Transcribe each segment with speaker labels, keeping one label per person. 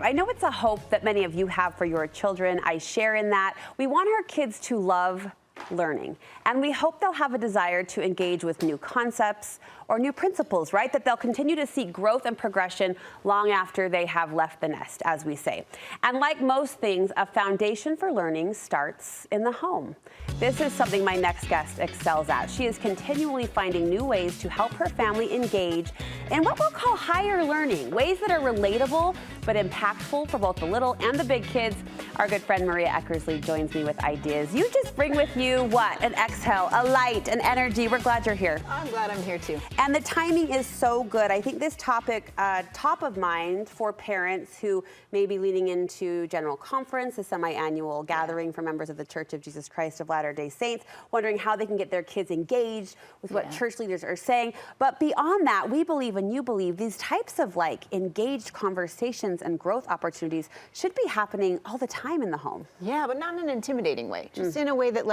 Speaker 1: I know it's a hope that many of you have for your children. I share in that. We want our kids to love learning, and we hope they'll have a desire to engage with new concepts or new principles, right? That they'll continue to seek growth and progression long after they have left the nest, as we say. And like most things, a foundation for learning starts in the home. This is something my next guest excels at. She is continually finding new ways to help her family engage in what we'll call higher learning, ways that are relatable but impactful for both the little and the big kids. Our good friend Maria Eckersley joins me with ideas. You just bring with you what? An exhale, a light, an energy. We're glad you're here.
Speaker 2: I'm glad I'm here too.
Speaker 1: And the timing is so good. I think this topic, top of mind for parents who may be leaning into General Conference, a semi-annual gathering for members of the Church of Jesus Christ of Latter-day Saints, wondering how they can get their kids engaged with what church leaders are saying. But beyond that, we believe and you believe these types of engaged conversations and growth opportunities should be happening all the time in the home.
Speaker 2: Yeah, but not in an intimidating way, just in a way that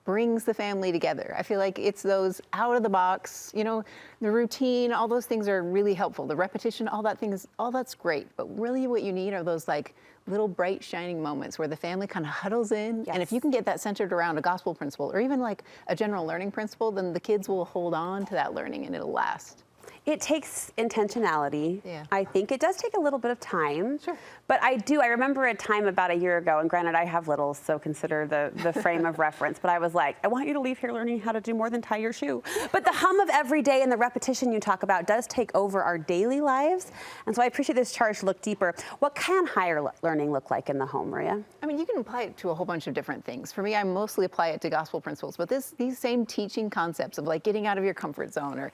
Speaker 2: brings the family together. I feel like it's those out of the box, the routine, all those things are really helpful. The repetition, all that's great. But really what you need are those little bright shining moments where the family kind of huddles in.
Speaker 1: Yes.
Speaker 2: And if you can get that centered around a gospel principle or even a general learning principle, then the kids will hold on to that learning and it'll last.
Speaker 1: It takes intentionality.
Speaker 2: Yeah.
Speaker 1: I think it does take a little bit of time.
Speaker 2: Sure.
Speaker 1: But I remember a time about a year ago, and granted I have littles, so consider the frame of reference, but I was like, I want you to leave here learning how to do more than tie your shoe. But the hum of every day and the repetition you talk about does take over our daily lives. And so I appreciate this charge to look deeper. What can higher learning look like in the home, Maria?
Speaker 2: I mean, you can apply it to a whole bunch of different things. For me, I mostly apply it to gospel principles, but these same teaching concepts of getting out of your comfort zone or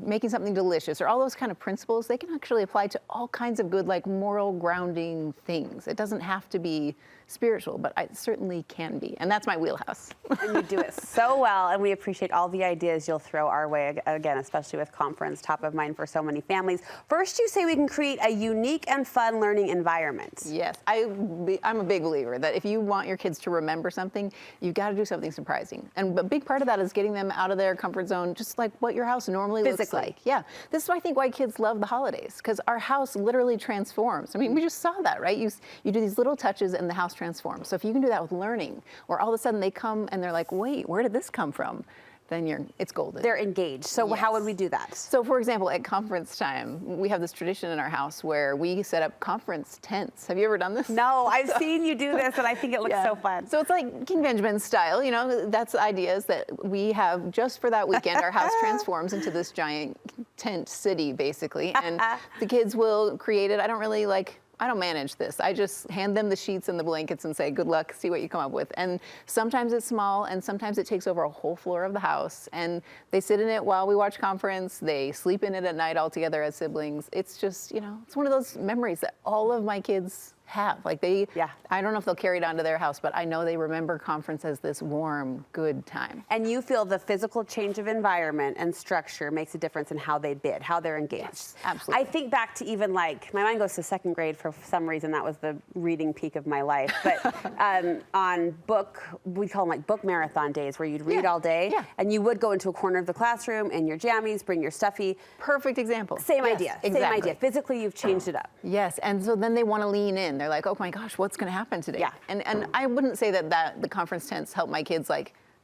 Speaker 2: making something delicious or all those kind of principles, they can actually apply to all kinds of good moral grounding things. It doesn't have to be spiritual, but it certainly can be. And that's my wheelhouse.
Speaker 1: And you do it so well, and we appreciate all the ideas you'll throw our way, again, especially with conference, top of mind for so many families. First, you say we can create a unique and fun learning environment.
Speaker 2: Yes, I'm a big believer that if you want your kids to remember something, you've got to do something surprising. And a big part of that is getting them out of their comfort zone, just like what your house normally looks like. Yeah, this is, I think, why kids love the holidays, because our house literally transforms. I mean, we just saw that, right? You do these little touches and the house transforms. So if you can do that with learning, or all of a sudden they come and they're like, wait, where did this come from? Then it's golden.
Speaker 1: They're engaged. So how would we do that?
Speaker 2: So for example, at conference time, we have this tradition in our house where we set up conference tents. Have you ever done this?
Speaker 1: No, I've seen you do this and I think it looks so fun.
Speaker 2: So it's like King Benjamin style, that's the idea is that we have just for that weekend, our house transforms into this giant tent city basically. And the kids will create it. I don't manage this. I just hand them the sheets and the blankets and say, good luck, see what you come up with. And sometimes it's small and sometimes it takes over a whole floor of the house. And they sit in it while we watch conference. They sleep in it at night all together as siblings. It's just, it's one of those memories that all of my kids have. I don't know if they'll carry it on to their house, but I know they remember conference as this warm, good time.
Speaker 1: And you feel the physical change of environment and structure makes a difference in how they bid, how they're engaged.
Speaker 2: Yes, absolutely.
Speaker 1: I think back to even my mind goes to second grade for some reason. That was the reading peak of my life. But on we call them book marathon days where you'd read all day and you would go into a corner of the classroom in your jammies, bring your stuffy.
Speaker 2: Perfect example.
Speaker 1: Same idea.
Speaker 2: Exactly.
Speaker 1: Same idea. Physically, you've changed it up.
Speaker 2: Yes, and so then they want to lean in. They're like, oh my gosh, what's going to happen today?
Speaker 1: Yeah.
Speaker 2: And I wouldn't say that the conference tents help my kids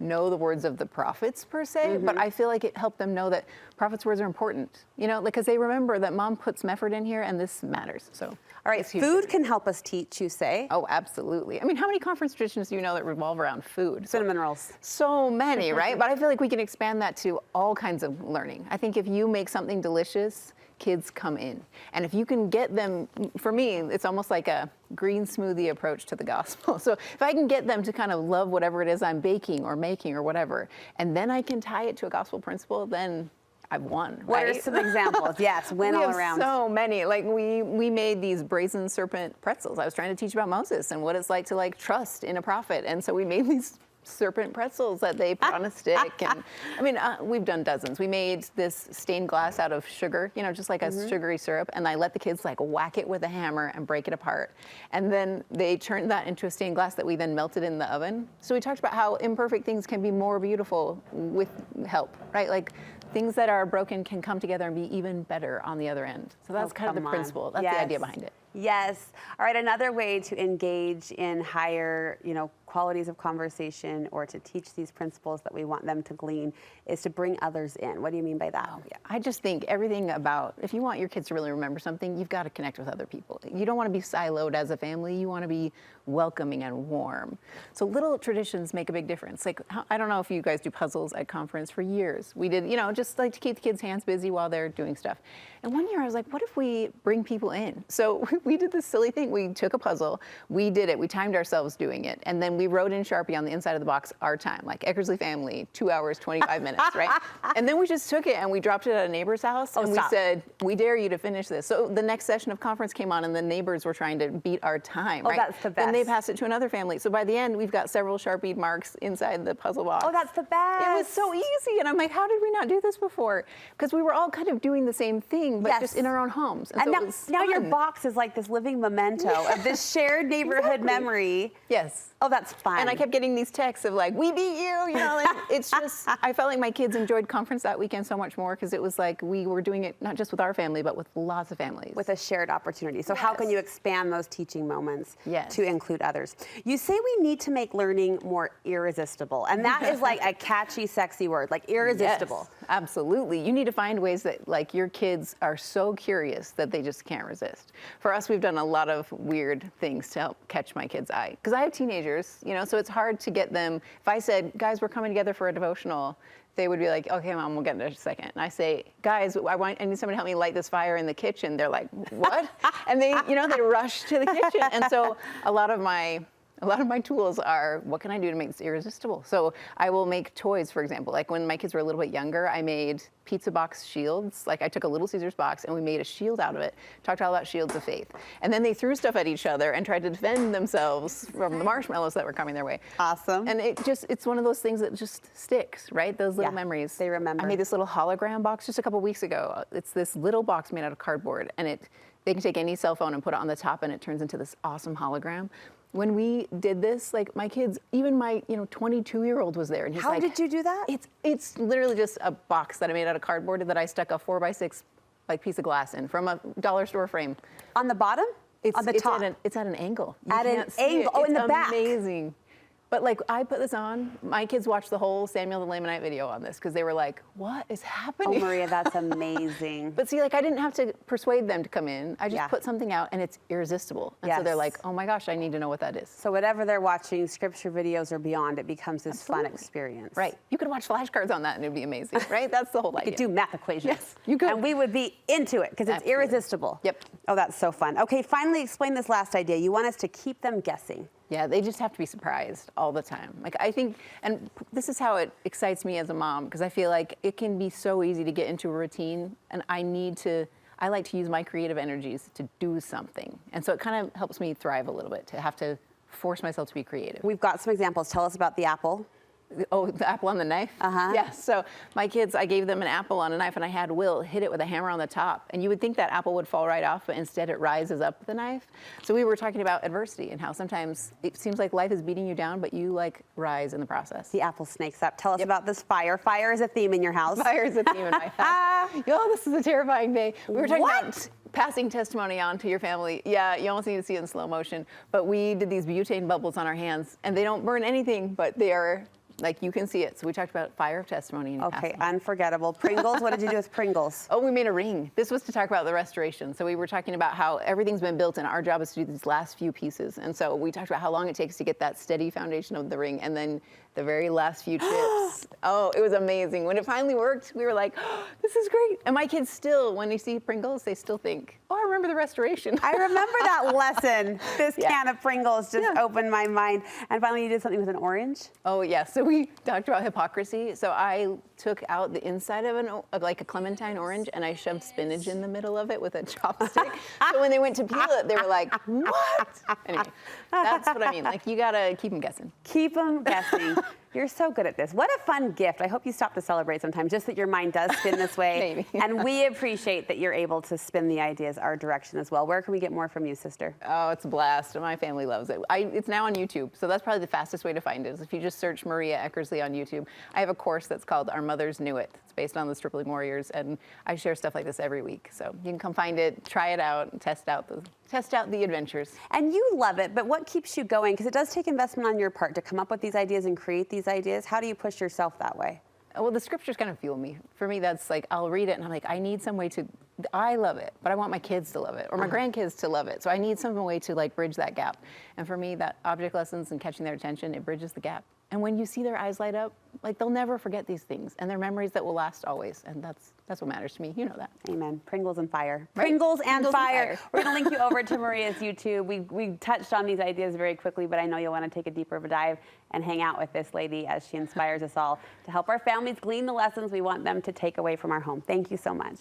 Speaker 2: know the words of the prophets per se, but I feel like it helped them know that prophets' words are important, because they remember that mom put some effort in here and this matters. So,
Speaker 1: all right, food can help us teach, you say?
Speaker 2: Oh, absolutely. I mean, how many conference traditions do you know that revolve around food?
Speaker 1: Cinnamon rolls.
Speaker 2: So many, right? But I feel like we can expand that to all kinds of learning. I think if you make something delicious, kids come in. And if you can get them, for me, it's almost like a green smoothie approach to the gospel. So if I can get them to kind of love whatever it is I'm baking or making or whatever, and then I can tie it to a gospel principle, then I've won.
Speaker 1: What are some examples? Yes, win all around.
Speaker 2: So many. We made these brazen serpent pretzels. I was trying to teach about Moses and what it's like to trust in a prophet. And so we made these serpent pretzels that they put on a stick. And I mean, we've done dozens. We made this stained glass out of sugar, you know, just like a sugary syrup. And I let the kids like whack it with a hammer and break it apart. And then they turned that into a stained glass that we then melted in the oven. So we talked about how imperfect things can be more beautiful with help, right? Like things that are broken can come together and be even better on the other end. So that's kind of the principle. That's the idea behind it.
Speaker 1: Yes. All right. Another way to engage in higher, qualities of conversation or to teach these principles that we want them to glean is to bring others in. What do you mean by that?
Speaker 2: Oh, yeah. I just think everything about, if you want your kids to really remember something, you've got to connect with other people. You don't want to be siloed as a family. You want to be welcoming and warm. So little traditions make a big difference. Like, I don't know if you guys do puzzles at conference. For years. We did, just like to keep the kids' hands busy while they're doing stuff. And one year I was like, what if we bring people in? So we did this silly thing. We took a puzzle, we did it, we timed ourselves doing it, and then we wrote in Sharpie on the inside of the box our time, like Eckersley family, 2 hours, 25 minutes, right? And then we just took it and we dropped it at a neighbor's house, and we said, we dare you to finish this. So the next session of conference came on, and the neighbors were trying to beat our time, right?
Speaker 1: That's the best.
Speaker 2: Then they passed it to another family. So by the end, we've got several Sharpie marks inside the puzzle box.
Speaker 1: Oh, that's the best.
Speaker 2: It was so easy, and I'm like, how did we not do this before? Because we were all kind of doing the same thing, but just in our own homes.
Speaker 1: And so now your box is like this living memento of this shared neighborhood memory.
Speaker 2: Yes.
Speaker 1: Oh, that's fun.
Speaker 2: And I kept getting these texts of like, we beat you, and it's just, I felt like my kids enjoyed conference that weekend so much more because it was like we were doing it not just with our family, but with lots of families.
Speaker 1: With a shared opportunity. So how can you expand those teaching moments to include others? You say we need to make learning more irresistible. And that is like a catchy, sexy word, like irresistible.
Speaker 2: Yes, absolutely. You need to find ways that like your kids are so curious that they just can't resist. For us, we've done a lot of weird things to help catch my kids' eye. Because I have teenagers, so it's hard to get them. If I said, guys, we're coming together for a devotional, they would be like, okay, Mom, we'll get in a second. And I say, guys, I need somebody to help me light this fire in the kitchen. They're like, what? And they rush to the kitchen. And so a lot of my tools are, what can I do to make this irresistible? So I will make toys, for example. Like when my kids were a little bit younger, I made pizza box shields. Like I took a Little Caesars box and we made a shield out of it. Talked all about shields of faith. And then they threw stuff at each other and tried to defend themselves from the marshmallows that were coming their way.
Speaker 1: Awesome.
Speaker 2: And it's one of those things that just sticks, right? Those little memories.
Speaker 1: They remember.
Speaker 2: I made this little hologram box just a couple weeks ago. It's this little box made out of cardboard, and they can take any cell phone and put it on the top, and it turns into this awesome hologram. When we did this, like my kids, even my 22-year-old was there, and he's
Speaker 1: How
Speaker 2: like,
Speaker 1: did you do that?
Speaker 2: It's literally just a box that I made out of cardboard that I stuck a 4x6 like piece of glass in from a dollar store frame.
Speaker 1: On the bottom? On the top?
Speaker 2: It's at an angle.
Speaker 1: At an angle. Oh, in the back.
Speaker 2: It's amazing. But like I put this on, my kids watched the whole Samuel the Lamanite video on this because they were like, what is happening?
Speaker 1: Oh, Maria, that's amazing.
Speaker 2: But see, like I didn't have to persuade them to come in. I just put something out and it's irresistible. And so they're like, oh my gosh, I need to know what that is.
Speaker 1: So whatever they're watching, scripture videos or beyond, it becomes this fun experience.
Speaker 2: Right. You could watch flashcards on that and it'd be amazing, right? That's the whole idea.
Speaker 1: You could do math equations.
Speaker 2: Yes, you could.
Speaker 1: And we would be into it because it's irresistible.
Speaker 2: Yep.
Speaker 1: Oh, that's so fun. Okay, finally explain this last idea. You want us to keep them guessing.
Speaker 2: Yeah, they just have to be surprised all the time. Like I think, and this is how it excites me as a mom, because I feel like it can be so easy to get into a routine, and I like to use my creative energies to do something. And so it kind of helps me thrive a little bit, to have to force myself to be creative.
Speaker 1: We've got some examples. Tell us about the apple.
Speaker 2: Oh, the apple on the knife?
Speaker 1: Uh-huh.
Speaker 2: Yeah, so my kids, I gave them an apple on a knife, and I had Will hit it with a hammer on the top. And you would think that apple would fall right off, but instead it rises up the knife. So we were talking about adversity and how sometimes it seems like life is beating you down, but you like rise in the process.
Speaker 1: The apple snakes up. Tell us about this fire. Fire is a theme in your house.
Speaker 2: Fire is a theme in my house. Yo, this is a terrifying day. We were talking about passing testimony on to your family. Yeah, you almost need to see it in slow motion. But we did these butane bubbles on our hands, and they don't burn anything, but they are, like, you can see it. So we talked about fire of testimony.
Speaker 1: Okay, unforgettable. Pringles, what did you do with Pringles?
Speaker 2: Oh, we made a ring. This was to talk about the restoration. So we were talking about how everything's been built and our job is to do these last few pieces. And so we talked about how long it takes to get that steady foundation of the ring and then the very last few chips. Oh, it was amazing. When it finally worked, we were like, oh, this is great. And my kids still, when they see Pringles, they still think Oh, I remember the restoration.
Speaker 1: I remember that lesson. This
Speaker 2: Yeah.
Speaker 1: can of Pringles just opened my mind. And finally, you did something with an orange.
Speaker 2: Oh yeah, so we talked about hypocrisy. So I took out the inside of like a clementine orange and I shoved spinach in the middle of it with a chopstick. So when they went to peel it, they were like, what? Anyway, that's what I mean. Like you gotta keep them guessing.
Speaker 1: Keep them guessing. You're so good at this. What a fun gift. I hope you stop to celebrate sometime, just that your mind does spin this way.
Speaker 2: Maybe.
Speaker 1: And we appreciate that you're able to spin the ideas our direction as well. Where can we get more from you, sister?
Speaker 2: Oh, it's a blast. My family loves it. It's now on YouTube, so that's probably the fastest way to find it. Is if you just search Maria Eckersley on YouTube. I have a course that's called Our Mothers Knew It. It's based on the Stripling Warriors, and I share stuff like this every week. So you can come find it, try it out, test out the adventures.
Speaker 1: And you love it, but what keeps you going? Because it does take investment on your part to come up with these ideas and create these ideas. How do you push yourself that way?
Speaker 2: Well, the scriptures kind of fuel me. For me, that's like, I'll read it and I'm like, I need some way to, I love it, but I want my kids to love it or my grandkids to love it. So I need some way to like bridge that gap. And for me, that object lessons and catching their attention, it bridges the gap. And when you see their eyes light up, like they'll never forget these things and they're memories that will last always. And that's what matters to me. You know that.
Speaker 1: Amen. Pringles and fire.
Speaker 2: Right?
Speaker 1: Pringles and
Speaker 2: Pringles and
Speaker 1: fire.
Speaker 2: fire.
Speaker 1: We're going to link you over to Maria's YouTube. We touched on these ideas very quickly, but I know you'll want to take a deeper of a dive and hang out with this lady as she inspires us all to help our families glean the lessons we want them to take away from our home. Thank you so much.